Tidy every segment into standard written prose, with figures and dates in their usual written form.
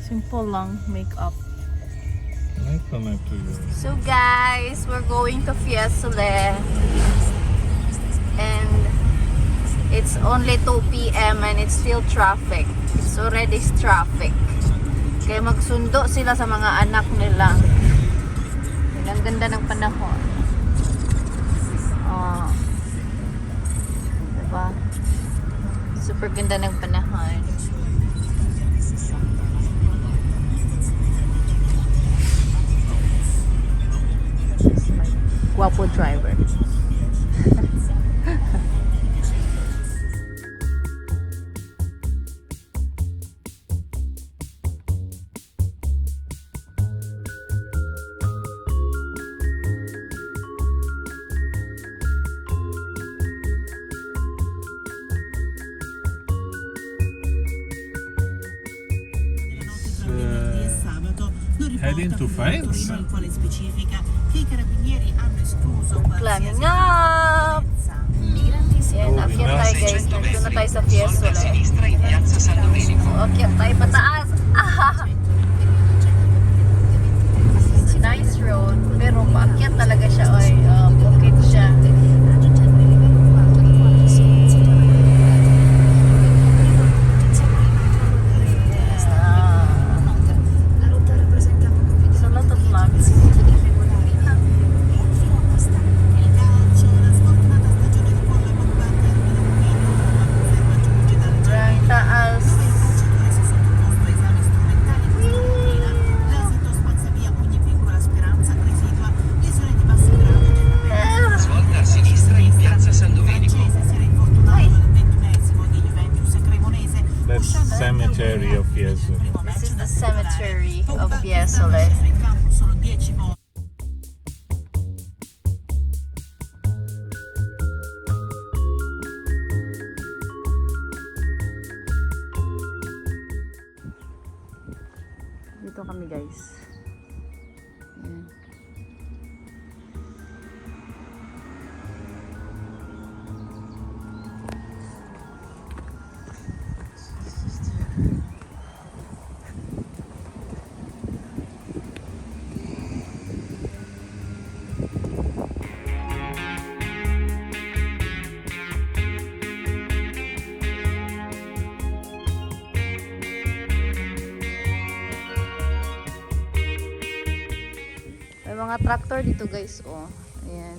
Simple lang, makeup. So guys, we're going to Fiesole. And it's only 2 p.m. and it's still traffic. It's already traffic. Kaya magsundo sila sa mga anak nila. Ang ganda ng panahon. Oh. Diba? Super ganda ng panahon. Guwapo driver. Heading to France? Climbing up! Yan, akyat tayo guys. Nandito na tayo sa Fiesole. Akyat tayo pataas. It's a nice road. Pero paakyat talaga siya. Oy, bukid siya. Cemetery of Fiesole. This is the cemetery of Fiesole. Dito kami guys. Ayan. May mga tractor dito guys, oh. Ayan.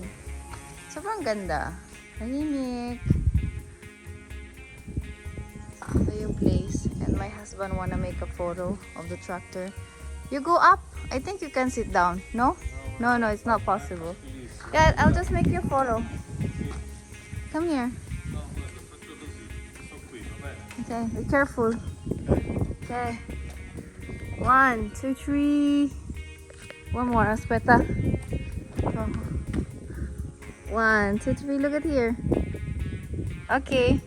Sobrang ganda. Tahimik. Ito yung place. And my husband wanna make a photo of the tractor. You go up? I think you can sit down. No? No, it's not possible. Yeah, I'll just make you a photo. Come here. Okay, be careful. Okay. 1, 2, 3. One more, aspetta. Oh. 1, 2, 3, look at here. Okay.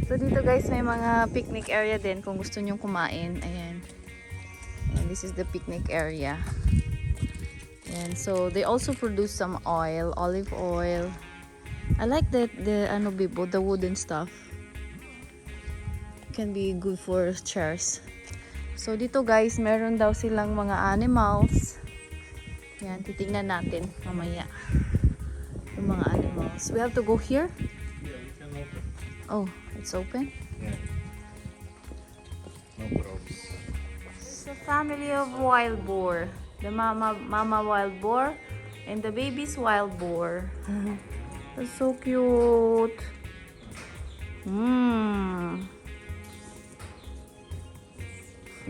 So dito guys, may mga picnic area din kung gusto nyong kumain. Ayan. And this is the picnic area. And so they also produce some oil, olive oil. I like that the bibo, the wooden stuff. Can be good for chairs. So dito guys, meron daw silang mga animals. Yan, titingnan natin mamaya. Yung mga animals. We have to go here? Yeah, you can open. Oh, it's open? Yeah. No problems. It's a family of wild boar. The mama wild boar and the baby's wild boar. That's so cute.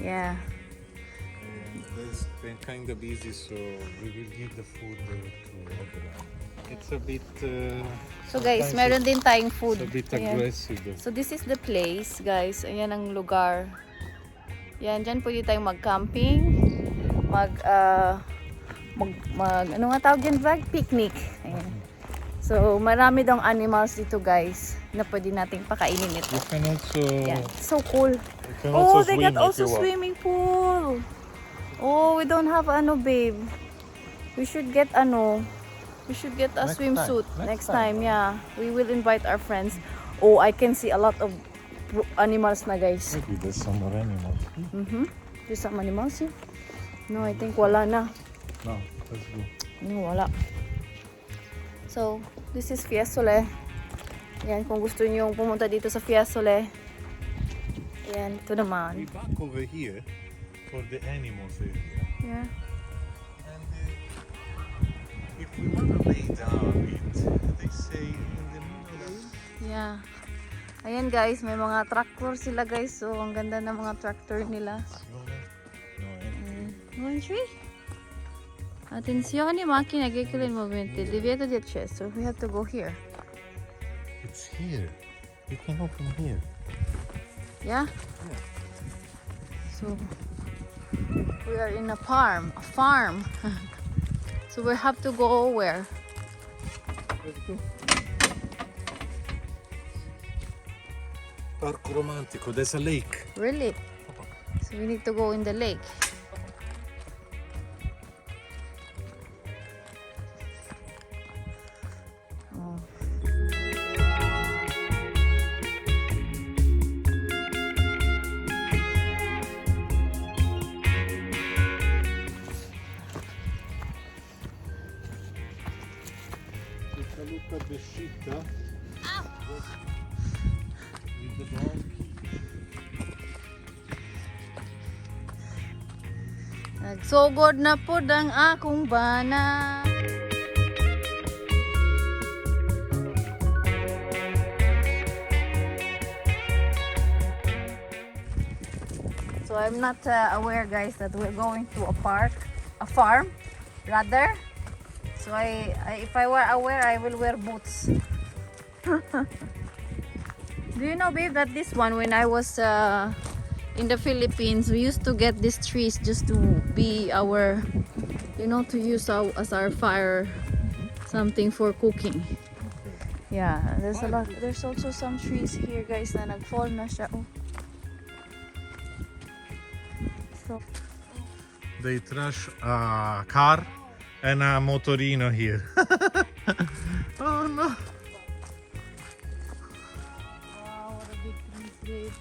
Yeah. They're kind of busy, so we will give the food to everyone. It's a bit. So guys, meron din tayong food. It's a bit Ayan. aggressive. So this is the place, guys. Ayan ang lugar. Yan, dyan pwede tayong mag-camping. Ano nga tawag yan, vlog? Picnic. Ayan. So marami dong animals dito guys na pwede nating pakainin ito. You can also. Yeah, so cool. Oh, they got also swimming pool. Oh, we don't have babe. We should get a swimsuit next time. Yeah, we will invite our friends. Oh, I can see a lot of animals na guys. Maybe there's some more animals. There's some animals here. No, I think wala na. No, let's go. No, wala. So, this is Fiesole. Yan, kung gusto niyo pumunta dito sa Fiesole. Yan, ito We naman. back over here for the animals area. Yeah. And if we want to lay down it, they say in the middle. Yeah. Ayan guys, may mga tractor sila guys. So, ang ganda ng mga tractor nila. No, Entry? Attenzione, macchine che il movimento, il divieto di accesso. We have to go here. it's here. You can open here. Yeah? So, we are in a farm. A farm. So, we have to go where? Let's go. Parco romantico, there's a lake. Really? So, we need to go in the lake. Oh. Take a look at the sheep, huh? With the donkey. Nagsugod na po ang akong bana. So I'm not aware guys that we're going to a park, a farm rather. So if I were aware I will wear boots. Do you know babe that this one when I was in the Philippines, we used to get these trees just to be our, you know, to use as our fire, something for cooking. Yeah, there's a lot. There's also some trees here, guys, na nag-fall na siya. Oh. So, They trash a car and a motorino here. Oh no! wow, what a big trees, babe.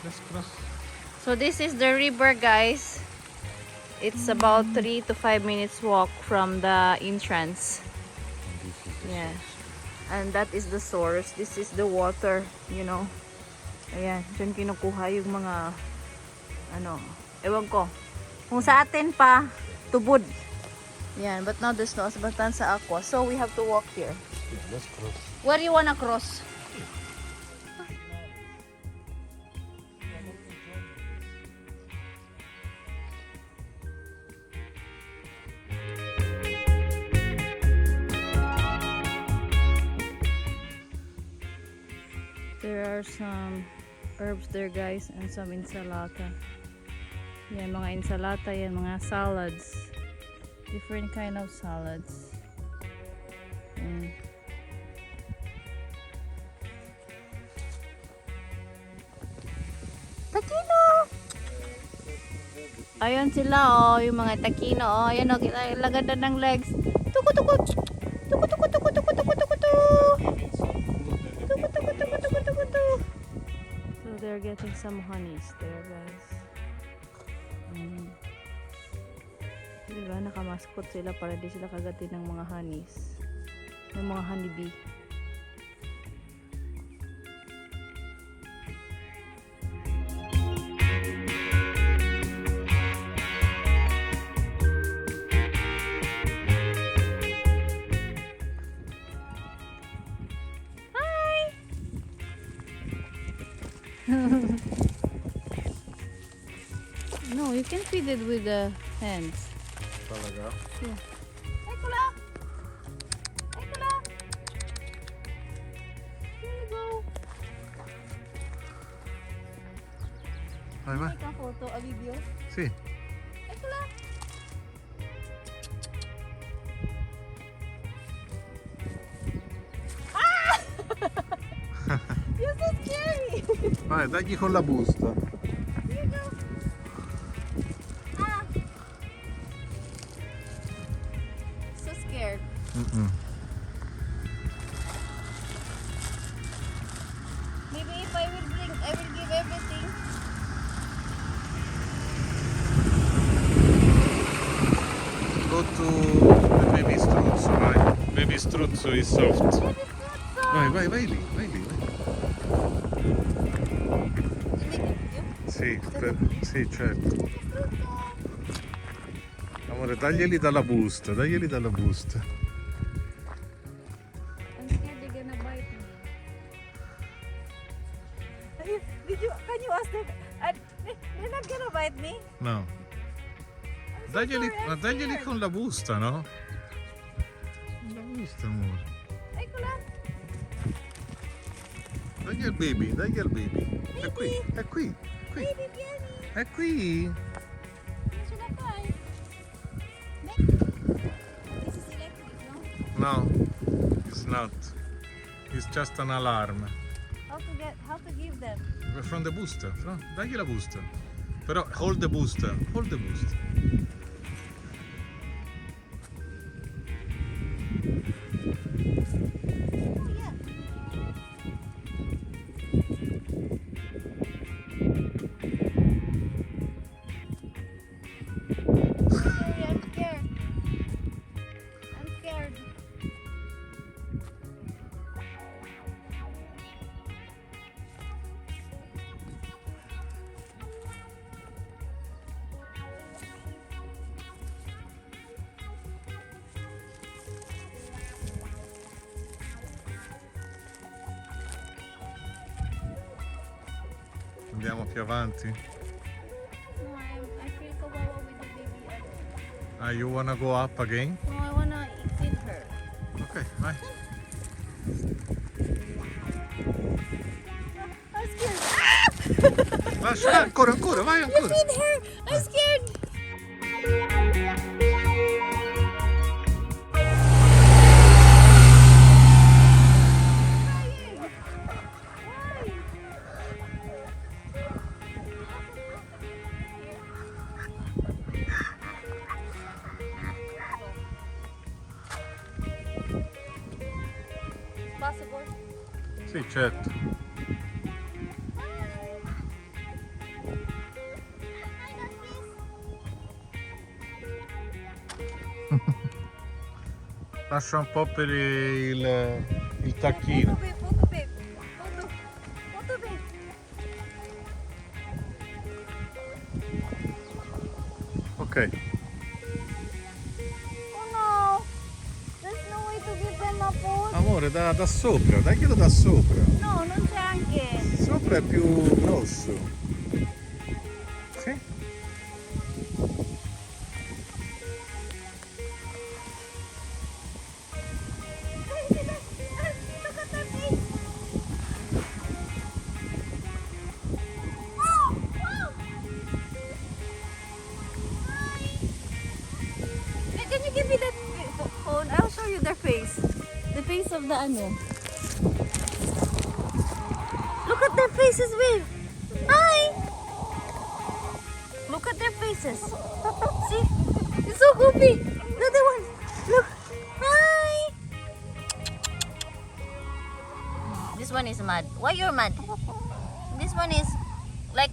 Let's cross. So this is the river, guys. It's about 3 to 5 minutes walk from the entrance. Yeah. And that is the source. This is the water, you know. Ayan, dyan kinukuha yung mga, ano, ewan ko. Kung sa atin pa, tubod. Yan, but now there's no asbatan sa aqua. So we have to walk here. Yeah, let's cross. Where do you wanna cross? There are some herbs there guys and some insalata. Yan mga insalata, yan mga salads. Different kind of salads. Yan. Takino! Ayun sila oh, yung mga takino oh. Ayan oh, laganda ng legs. Tuku tuku! Tuku tuku tuku tuku tuku tuku tuku! So they're getting some honeys there guys. Diba nakamaskot sila para di sila kagatin ng mga honeys, ng mga honeybee. No, you can feed it with the hands. Talaga? Yeah. Ekula! Ekula! Here you go. Vai, vai. Take a photo, a video. Sì. Ekula! Ah! You're so scared! Vai, dagli con la busta. Here you go. Ah. So scared. Maybe if I will give everything. Go to the baby struzzo, vai. Baby struzzo is soft. Vai, vai, vai lì, vai lì. Sì, sì, certo. Amore, daglieli dalla busta, daglieli dalla busta. I'm scared they're gonna bite me. Can you ask them? They're not gonna bite me. No. Ma daglieli con la busta, no? Con la busta, amore. Eccola. Dagli al baby, dagli al baby. È qui, è qui, qui. Baby, vieni. È qui. Non ce la fai. This is electric, no? No, it's not. It's just an alarm. How to give them? From the booster, no? Dagli la busta. Però hold the booster, hold the booster. Oh yeah. Sorry, I'm scared. I'm scared. Andiamo più avanti. No, I feel kawawa with the baby. Ah, you wanna go up again? No, I wanna feed her. Ok, vai. I'm scared. Lascia, ancora, ancora, vai You ancora. feed her. I'm scared. Possible. Sì, certo. Lascia un po' per il tacchino. Photo babe. Photo babe. Ok. Oh no. There's no way to give them a food. Amore, da sopra, daglielo da sopra. No, non c'è anche. Sopra è più grosso. Sì? Look at their face. Hey, can you give me that phone? I'll show you their face. The face of the ano. Look at their faces, babe. Hi. Look at their faces. See? It's so goofy. The other one. Look. Hi. This one is mad. Why you're mad? This one is like